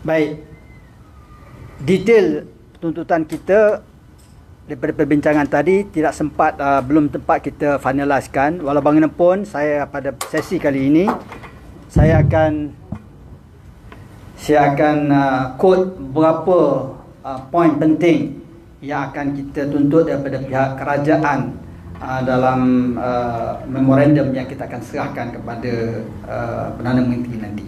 Baik, detail tuntutan kita daripada perbincangan tadi tidak sempat, belum tempat kita finaliskan. Walau bagaimanapun, saya pada sesi kali ini saya akan quote beberapa poin penting yang akan kita tuntut daripada pihak kerajaan dalam memorandum yang kita akan serahkan kepada Perdana Menteri nanti.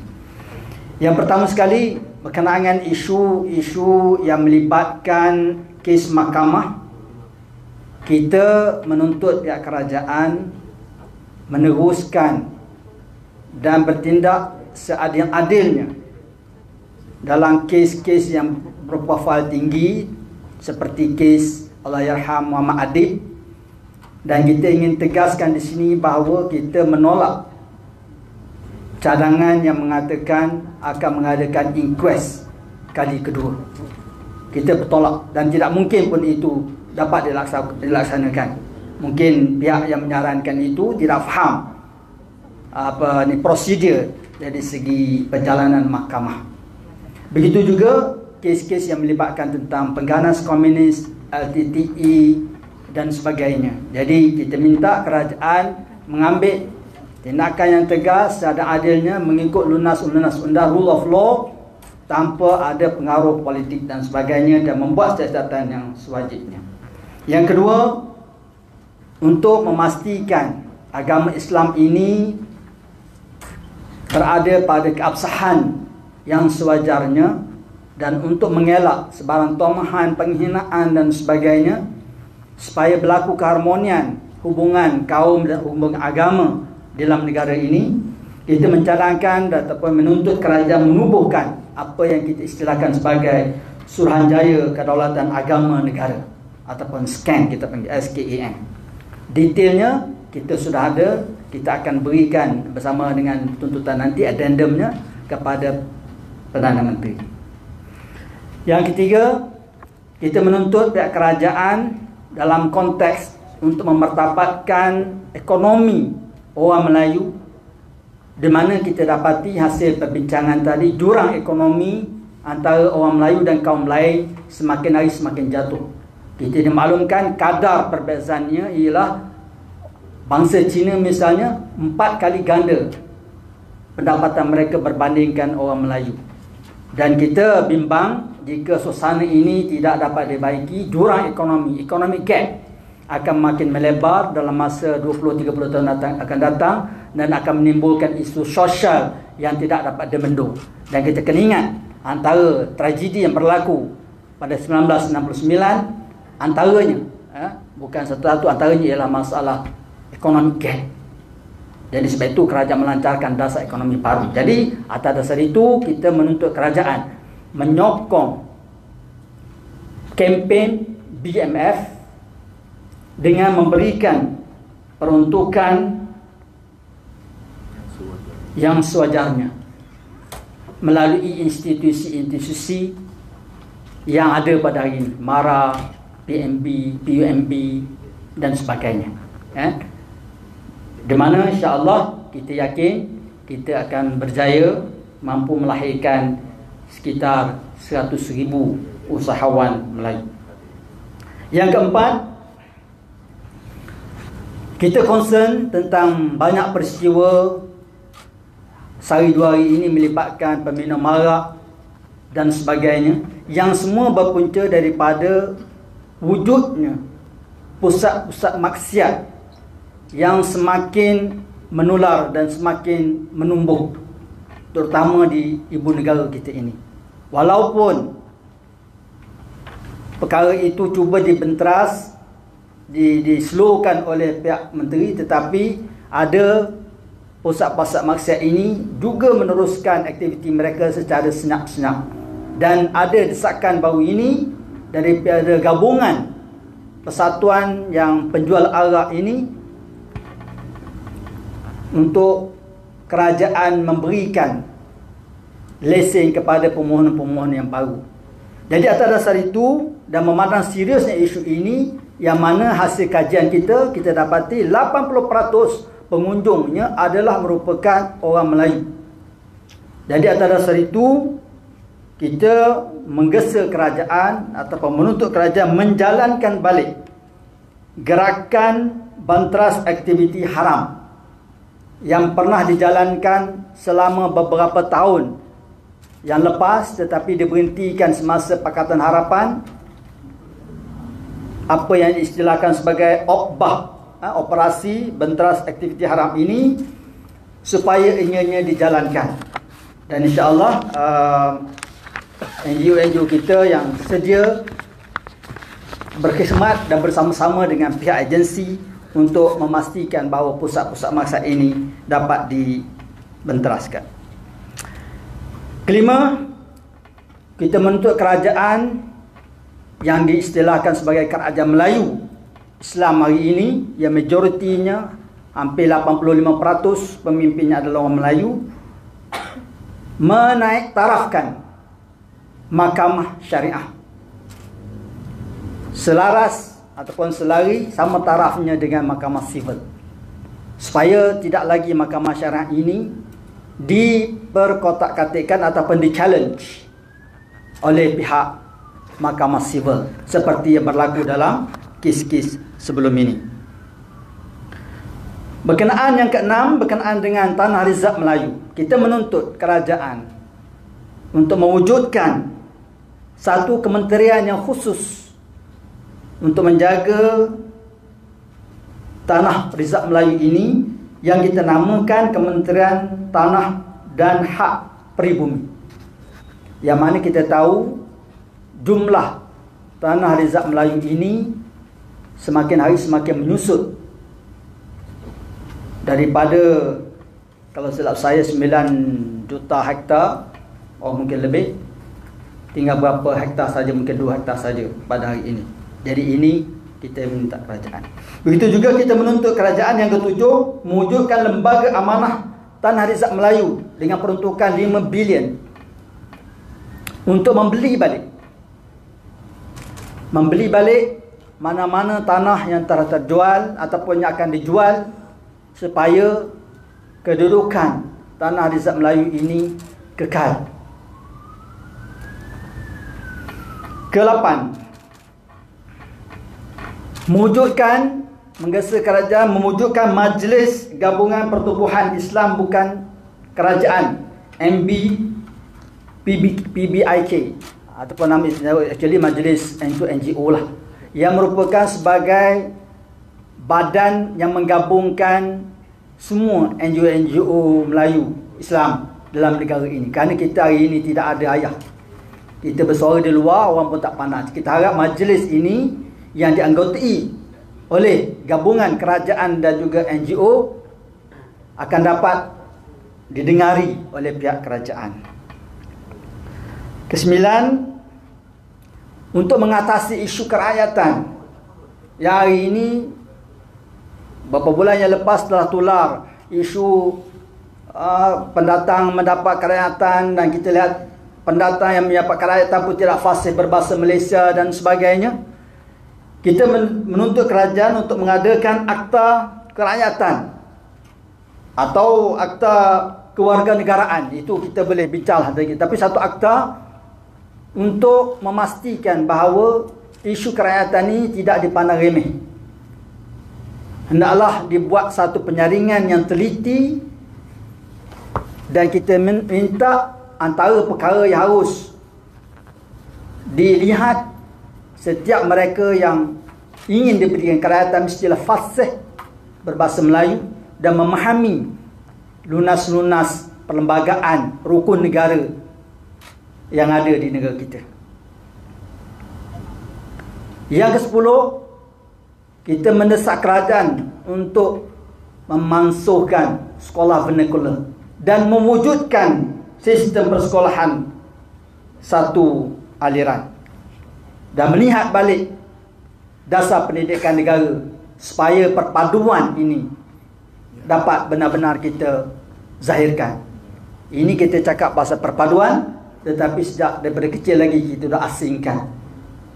Yang pertama sekali berkenaan dengan isu yang melibatkan kes mahkamah. Kita menuntut pihak kerajaan meneruskan dan bertindak seadil-adilnya dalam kes-kes yang berprofil tinggi seperti kes Allahyarham Muhammad Adib. Dan kita ingin tegaskan di sini bahawa kita menolak cadangan yang mengatakan akan mengadakan inquest kali kedua. Kita bertolak dan tidak mungkin pun itu dapat dilaksanakan. Mungkin pihak yang menyarankan itu tidak faham prosedur dari segi perjalanan mahkamah. Begitu juga kes-kes yang melibatkan tentang pengganas komunis, LTTE dan sebagainya. Jadi kita minta kerajaan mengambil tindakan yang tegas dan adilnya mengikut lunas-lunas undang rule of law tanpa ada pengaruh politik dan sebagainya, dan membuat siasatan yang sewajibnya. Yang kedua, untuk memastikan agama Islam ini berada pada keabsahan yang sewajarnya dan untuk mengelak sebarang tomahan, penghinaan dan sebagainya, supaya berlaku keharmonian hubungan kaum dan hubungan agama dalam negara ini, kita mencadangkan ataupun menuntut kerajaan menubuhkan apa yang kita istilahkan sebagai Suruhanjaya Kedaulatan Agama Negara ataupun SCAN, kita panggil SKAN. Detailnya kita sudah ada, kita akan berikan bersama dengan tuntutan nanti addendumnya kepada Perdana Menteri. Yang ketiga, kita menuntut pihak kerajaan dalam konteks untuk memartabatkan ekonomi orang Melayu, di mana kita dapati hasil perbincangan tadi jurang ekonomi antara orang Melayu dan kaum lain semakin hari semakin jatuh. Kita dimaklumkan kadar perbezaannya ialah bangsa Cina misalnya 4 kali ganda pendapatan mereka berbandingkan orang Melayu. Dan kita bimbang jika suasana ini tidak dapat dibaiki, jurang ekonomi gap akan makin melebar dalam masa 20-30 tahun akan datang dan akan menimbulkan isu sosial yang tidak dapat dibendung. Dan kita kena ingat antara tragedi yang berlaku pada 1969 antaranya, bukan satu-satu, antaranya ialah masalah ekonomi gap. Jadi sebab itu kerajaan melancarkan dasar ekonomi baru. Jadi atas dasar itu kita menuntut kerajaan menyokong kempen BMF dengan memberikan peruntukan yang sewajarnya melalui institusi-institusi yang ada pada hari ini, MARA, PMB, PUMB dan sebagainya. Di mana insya-Allah kita yakin kita akan berjaya mampu melahirkan sekitar 100,000 usahawan Melayu. Yang keempat, kita concern tentang banyak peristiwa sehari dua hari ini melibatkan peminum arak dan sebagainya, yang semua berpunca daripada wujudnya pusat-pusat maksiat yang semakin menular dan semakin menumbuh, terutama di ibu negara kita ini. Walaupun perkara itu cuba dibenteras, diseluruhkan oleh pihak menteri, tetapi ada pusat-pusat maksiat ini juga meneruskan aktiviti mereka secara senyap-senyap. Dan ada desakan baru ini daripada gabungan persatuan yang penjual arak ini untuk kerajaan memberikan lesen kepada pemohon-pemohon yang baru. Jadi atas dasar itu dan memandang seriusnya isu ini, yang mana hasil kajian kita dapati 80% pengunjungnya adalah merupakan orang Melayu. Jadi atas dasar itu kita menggesa kerajaan ataupun menuntut kerajaan menjalankan balik gerakan bantras aktiviti haram yang pernah dijalankan selama beberapa tahun yang lepas tetapi diberhentikan semasa Pakatan Harapan, apa yang diistilahkan sebagai OPBAH, operasi bantras aktiviti haram ini, supaya ianya dijalankan. Dan insya-Allah NGO-NGO kita yang sedia berkhidmat dan bersama-sama dengan pihak agensi untuk memastikan bahawa pusat-pusat maksud ini dapat dibenteraskan. Kelima, kita menuntut kerajaan yang diistilahkan sebagai kerajaan Melayu Islam hari ini, yang majoritinya hampir 85% pemimpinnya adalah orang Melayu, menaik tarafkan mahkamah syariah selaras ataupun selari sama tarafnya dengan mahkamah sivil, supaya tidak lagi mahkamah syariah ini diperkotak-katikkan ataupun di-challenge oleh pihak mahkamah sivil seperti yang berlaku dalam kes-kes sebelum ini. Berkenaan yang keenam, berkenaan dengan Tanah Rizab Melayu, kita menuntut kerajaan untuk mewujudkan satu kementerian yang khusus untuk menjaga Tanah Rizab Melayu ini, yang kita namakan Kementerian Tanah dan Hak Peribumi, yang mana kita tahu jumlah Tanah Rizab Melayu ini semakin hari semakin menyusut. Daripada, kalau silap saya, 9 juta hektar, mungkin lebih, tinggal berapa hektar saja, mungkin 2 hektar saja pada hari ini. Jadi ini kita minta kerajaan. Begitu juga kita menuntut kerajaan yang ketujuh, mewujudkan lembaga amanah Tanah Rizab Melayu dengan peruntukan 5 bilion untuk membeli balik mana-mana tanah yang telah terjual ataupun yang akan dijual, supaya kedudukan Tanah Rizab Melayu ini kekal. Ke-8, menggesa kerajaan mewujudkan Majlis Gabungan Pertubuhan Islam Bukan Kerajaan, PBIK, ataupun nama actually Majlis NGO lah, yang merupakan sebagai badan yang menggabungkan semua NGO Melayu Islam dalam negara ini. Kerana kita hari ini tidak ada ayah, kita bersuara di luar, orang pun tak panas. Kita harap majlis ini yang dianggotai oleh gabungan kerajaan dan juga NGO akan dapat didengari oleh pihak kerajaan. Ke-9, untuk mengatasi isu kerakyatan yang hari ini, beberapa bulan yang lepas telah tular isu pendatang mendapat kerakyatan, dan kita lihat pendatang yang mendapat kerakyatan pun tidak fasih berbahasa Malaysia dan sebagainya. Kita menuntut kerajaan untuk mengadakan akta kerakyatan atau akta kewarganegaraan. Itu kita boleh bincang lagi. Tapi satu akta untuk memastikan bahawa isu kerakyatan ini tidak dipandang remeh. Hendaklah dibuat satu penyaringan yang teliti, dan kita minta antara perkara yang harus dilihat, setiap mereka yang ingin diberikan kerakyatan mestilah fasih berbahasa Melayu dan memahami lunas-lunas perlembagaan rukun negara yang ada di negara kita. Yang ke-10, kita mendesak kerajaan untuk memansuhkan sekolah vernakular dan mewujudkan sistem persekolahan satu aliran, dan melihat balik dasar pendidikan negara supaya perpaduan ini dapat benar-benar kita zahirkan. Ini kita cakap pasal perpaduan, tetapi sejak daripada kecil lagi kita dah asingkan.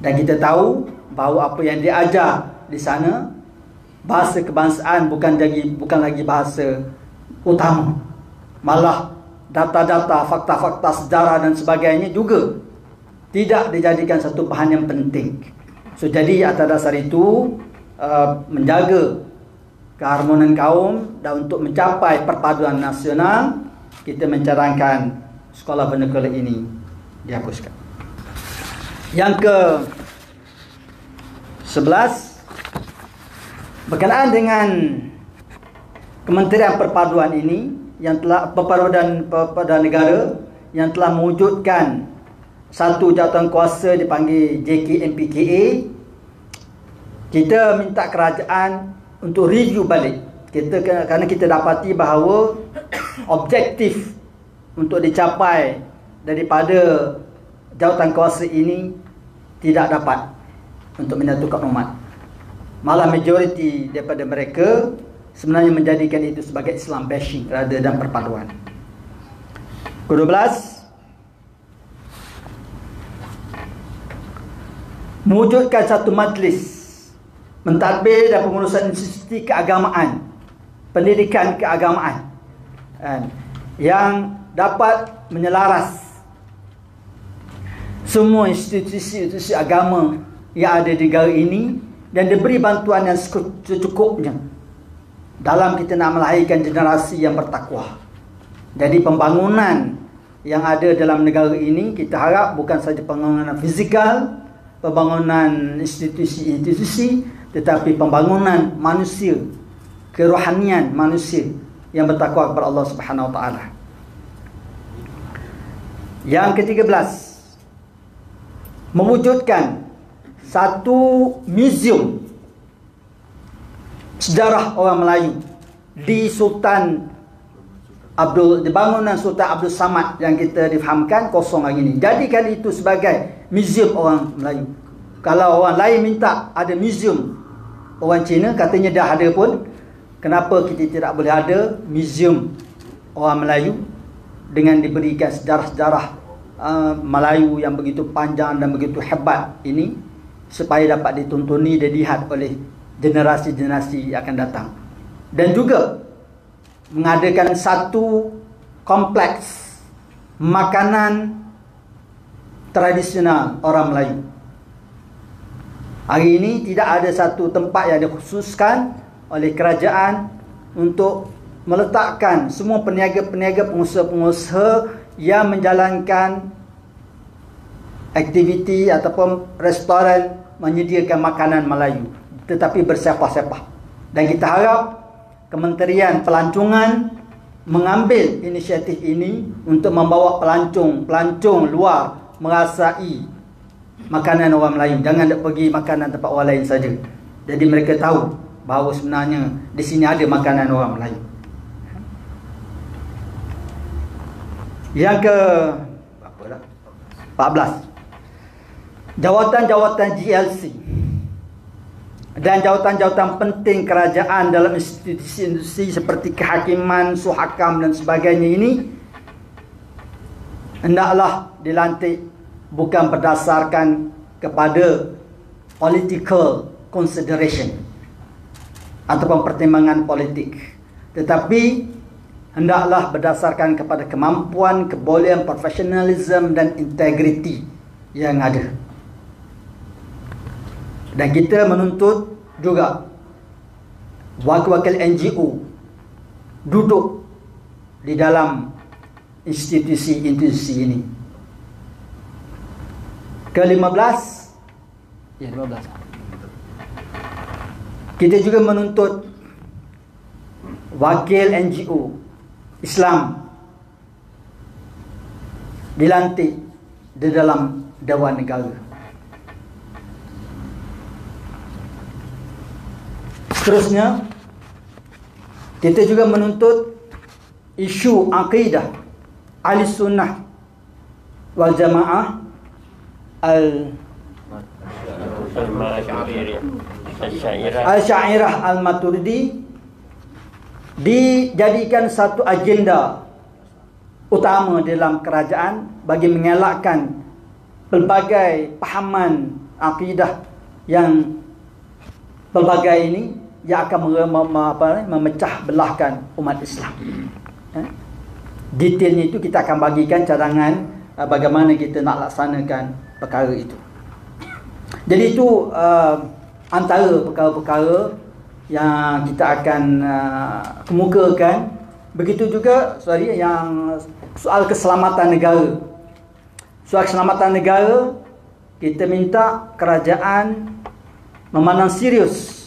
Dan kita tahu bahawa apa yang diajar di sana, bahasa kebangsaan bukan lagi bahasa utama, malah data-data, fakta-fakta sejarah dan sebagainya juga tidak dijadikan satu bahan yang penting. So, jadi atas dasar itu menjaga keharmonian kaum dan untuk mencapai perpaduan nasional, kita mencadangkan sekolah vernacular ini dihapuskan. Yang ke 11, berkenaan dengan Kementerian Perpaduan ini yang telah perpaduan negara yang telah mewujudkan satu jawatan kuasa dipanggil JKMPKA, kita minta kerajaan untuk review balik. Kerana kita dapati bahawa objektif untuk dicapai daripada jawatan kuasa ini tidak dapat untuk menyatukan umat. Malah majoriti daripada mereka sebenarnya menjadikan itu sebagai Islam bashing rather dan perpaduan. Ke-12, mewujudkan satu majlis mentadbir dan pengurusan institusi keagamaan, pendidikan keagamaan yang dapat menyelaras semua institusi agama yang ada di negara ini dan diberi bantuan yang secukupnya dalam kita nak melahirkan generasi yang bertakwa. Jadi pembangunan yang ada dalam negara ini, kita harap bukan saja pembangunan fizikal, pembangunan institusi-institusi, tetapi pembangunan manusia, kerohanian manusia yang bertakwa kepada Allah Subhanahu Wa Taala. Yang ke-13, mewujudkan satu museum sejarah orang Melayu di bangunan Sultan Abdul Samad yang kita difahamkan kosong hari ini. Jadikan itu sebagai museum orang Melayu. Kalau orang lain minta ada museum orang Cina, katanya dah ada pun, kenapa kita tidak boleh ada museum orang Melayu dengan diberikan sejarah-sejarah Melayu yang begitu panjang dan begitu hebat ini, supaya dapat dituntuni dan dilihat oleh generasi-generasi yang akan datang. Dan juga mengadakan satu kompleks makanan tradisional orang Melayu. Hari ini tidak ada satu tempat yang dikhususkan oleh kerajaan untuk meletakkan semua peniaga-peniaga, pengusaha-pengusaha yang menjalankan aktiviti ataupun restoran menyediakan makanan Melayu, tetapi bersepah-sepah. Dan kita harap Kementerian Pelancongan mengambil inisiatif ini untuk membawa pelancong luar merasai makanan orang Melayu. Jangan nak pergi makanan tempat orang lain saja. Jadi mereka tahu bahawa sebenarnya di sini ada makanan orang Melayu. Yang ke 14, jawatan-jawatan GLC dan jawatan-jawatan penting kerajaan dalam institusi seperti kehakiman, suhakam dan sebagainya ini hendaklah dilantik bukan berdasarkan kepada political consideration ataupun pertimbangan politik, tetapi hendaklah berdasarkan kepada kemampuan, kebolehan, profesionalisme dan integriti yang ada. Dan kita menuntut juga wakil-wakil NGO duduk di dalam institusi-institusi ini. Ke-15, ya 15. Kita juga menuntut wakil NGO Islam dilantik di dalam Dewan Negara. Seterusnya, kita juga menuntut isu akidah Ahli Sunnah wal Jamaah Al-Syairah Al-Maturidi dijadikan satu agenda utama dalam kerajaan bagi mengelakkan pelbagai pahaman akidah yang pelbagai ini yang akan memecah belahkan umat Islam. detailnya itu kita akan bagikan cadangan bagaimana kita nak laksanakan perkara itu. Jadi itu antara perkara-perkara yang kita akan kemukakan. Begitu juga yang soal keselamatan negara. Soal keselamatan negara, kita minta kerajaan memandang serius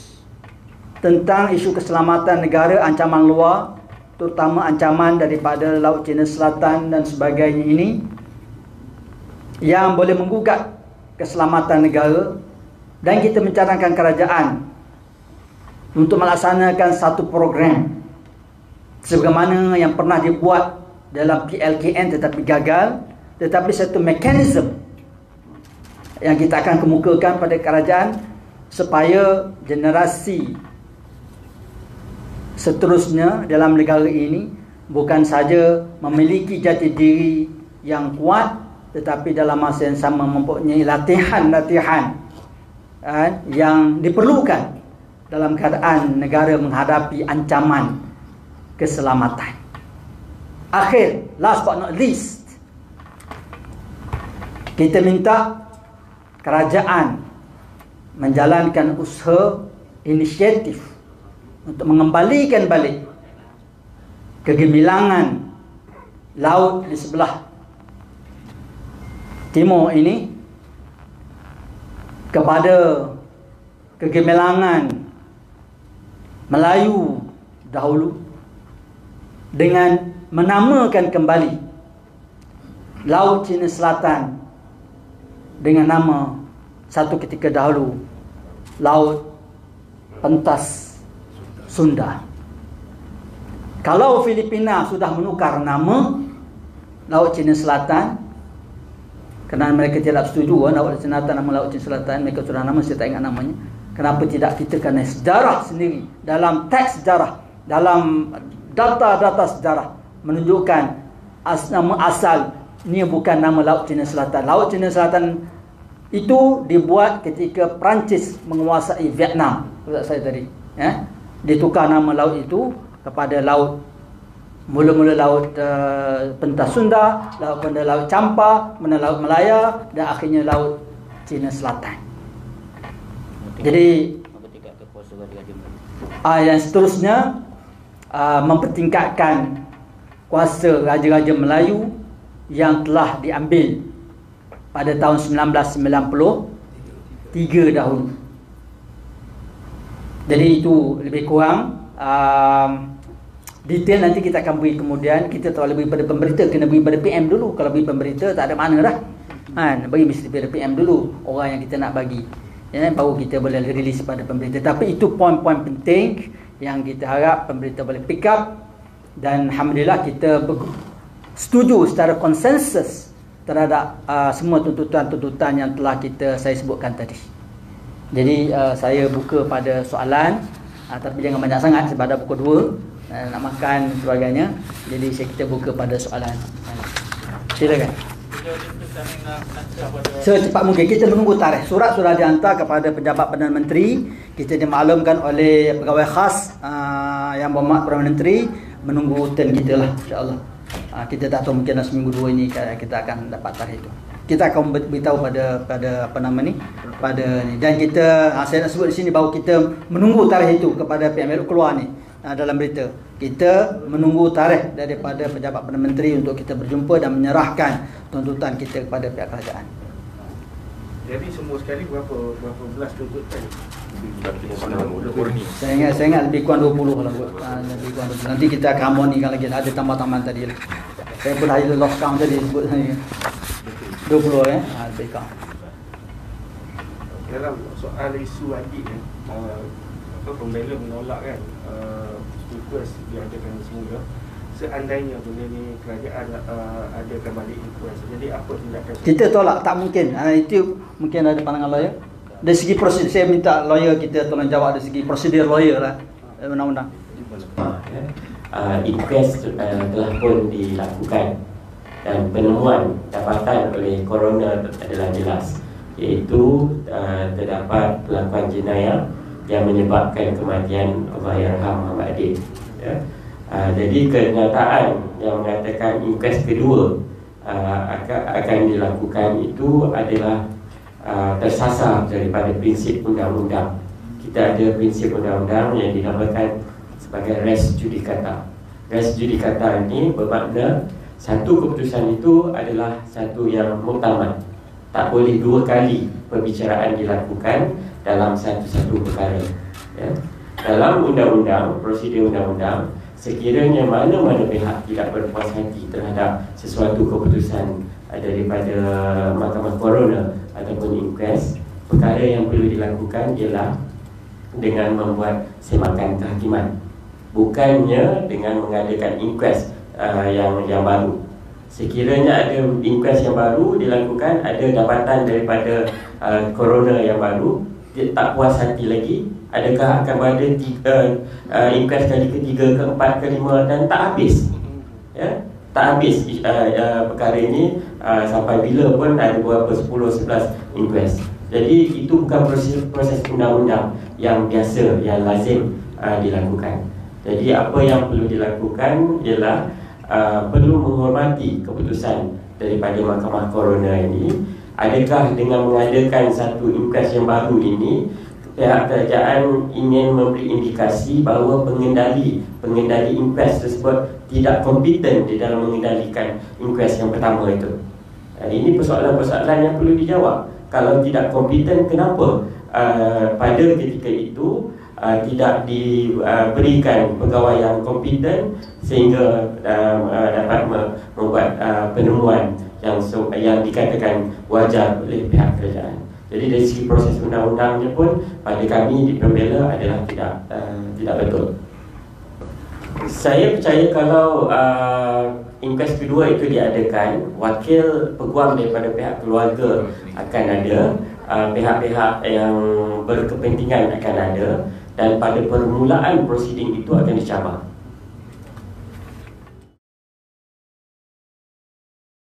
tentang isu keselamatan negara, ancaman luar, terutama ancaman daripada Laut Cina Selatan dan sebagainya ini, yang boleh menggugat keselamatan negara. Dan kita mencadangkan kerajaan untuk melaksanakan satu program sebagaimana yang pernah dibuat dalam PLKN tetapi gagal, tetapi satu mekanisme yang kita akan kemukakan pada kerajaan supaya generasi seterusnya dalam negara ini bukan saja memiliki jati diri yang kuat, tetapi dalam masa yang sama mempunyai latihan-latihan yang diperlukan dalam keadaan negara menghadapi ancaman keselamatan. Akhir, last but not least, kita minta kerajaan menjalankan usaha inisiatif untuk mengembalikan balik kegemilangan laut di sebelah timur ini kepada kegemilangan Melayu dahulu, dengan menamakan kembali Laut Cina Selatan dengan nama satu ketika dahulu Laut Pentas Sunda. Kalau Filipina sudah menukar nama Laut Cina Selatan, kerana mereka tidak setuju Laut Cina Selatan, nama Laut Cina Selatan, mereka sudah nama, saya tak ingat namanya. Kenapa tidak kita, kerana sejarah sendiri, dalam teks sejarah, dalam data-data sejarah menunjukkan nama asal ni bukan nama Laut Cina Selatan. Laut Cina Selatan itu dibuat ketika Perancis menguasai Vietnam. Saya tadi ditukar nama laut itu kepada laut, mula-mula Laut Pentas Sunda, Laut Champa, Laut Melaya, dan akhirnya Laut Cina Selatan. Jadi yang seterusnya mempertingkatkan kuasa Raja-Raja Melayu yang telah diambil pada tahun 1993 dahulu. Jadi itu lebih kurang detail nanti kita akan beri kemudian. Kita tahu lebih pada pemberita, kena beri pada PM dulu. Kalau beri pemberita tak ada mana dah. Beri mesti pada PM dulu orang yang kita nak bagi, baru kita boleh release pada pemberita. Tapi itu poin-poin penting yang kita harap pemberita boleh pick up. Dan alhamdulillah kita setuju secara konsensus terhadap semua tuntutan-tuntutan yang telah saya sebutkan tadi. Jadi saya buka pada soalan, tapi jangan banyak sangat sebab dah pukul 2 nak makan dan sebagainya. Jadi kita buka pada soalan. Silakan. Secepat mungkin kita menunggu tarikh. Surat sudah dihantar kepada pejabat Perdana Menteri. Kita dimaklumkan oleh pegawai khas yang berhormat Perdana Menteri menunggu turn kita lah, insya-Allah. Kita tak tahu, mungkin seminggu 2 ini kita akan dapat tarikh itu. Kita akan beritahu pada apa nama ni, pada ni. Dan kita saya nak sebut di sini bahawa kita menunggu tarikh itu kepada pihak Meruk keluar ni dalam berita. Kita menunggu tarikh daripada pejabat Perdana Menteri untuk kita berjumpa dan menyerahkan tuntutan kita kepada pihak kerajaan. Jadi semua sekali berapa belas tuntutan? Saya ingat lebih kurang 20 lah buat. Lebih kurang 20. Nanti kita akan harmonikan lagi, ada tambah-tambahan tadi lagi. Saya pun ada lost count tadi sebut saya. 20 lebih kurang. Dalam soal isu haji ni, pembela menolak kan request diadakan semula. Seandainya benda ni kerajaan adakan balik request, jadi apa tindakan? Kita tolak, tak mungkin. Itu mungkin ada pandangan lawyer. Dari segi prosedur, saya minta lawyer kita tolong jawab dari segi prosedur lawyer lah, undang-undang. Inquest telah pun dilakukan dan penemuan dapatan oleh coroner adalah jelas, iaitu terdapat pelakuan jenayah yang menyebabkan kematian Allahyarham Muhammad Adil. Jadi kenyataan yang mengatakan inquest kedua akan dilakukan itu adalah tersasar daripada prinsip undang-undang. Kita ada prinsip undang-undang yang dinamakan sebagai res judicata. Res judicata ini bermakna satu keputusan itu adalah satu yang muktamad. Tak boleh dua kali perbicaraan dilakukan dalam satu-satu perkara, ya. Dalam undang-undang, prosedur undang-undang, sekiranya mana-mana pihak tidak berpuas hati terhadap sesuatu keputusan daripada Mahkamah Coroner ataupun inquest, perkara yang perlu dilakukan ialah dengan membuat semakan kehakiman, bukannya dengan mengadakan inquest yang baru. Sekiranya ada inquest yang baru dilakukan, ada dapatan daripada coroner yang baru, dia tak puas hati lagi, adakah akan berada inquest kali ketiga, keempat, kelima dan tak habis, ya? Tak habis perkara ini, sampai bila pun ada berapa 10-11 inquest. Jadi itu bukan proses undang-undang yang biasa, yang lazim dilakukan. Jadi apa yang perlu dilakukan ialah perlu menghormati keputusan daripada Mahkamah Coroner ini. Adakah dengan mengadakan satu inquest yang baru ini, pihak kerajaan ingin memberi indikasi bahawa pengendali inquest tersebut tidak kompeten di dalam mengendalikan inquest yang pertama itu? Ini persoalan-persoalan yang perlu dijawab. Kalau tidak kompeten, kenapa pada ketika itu tidak diberikan pegawai yang kompeten sehingga dapat membuat penemuan yang dikatakan wajar oleh pihak kerajaan. Jadi dari segi proses undang-undangnya pun pada kami di Pembela adalah tidak betul. Saya percaya kalau inquest kedua itu diadakan, wakil peguam daripada pihak keluarga akan ada, pihak-pihak yang berkepentingan akan ada, dan pada permulaan prosiding itu akan dicabar.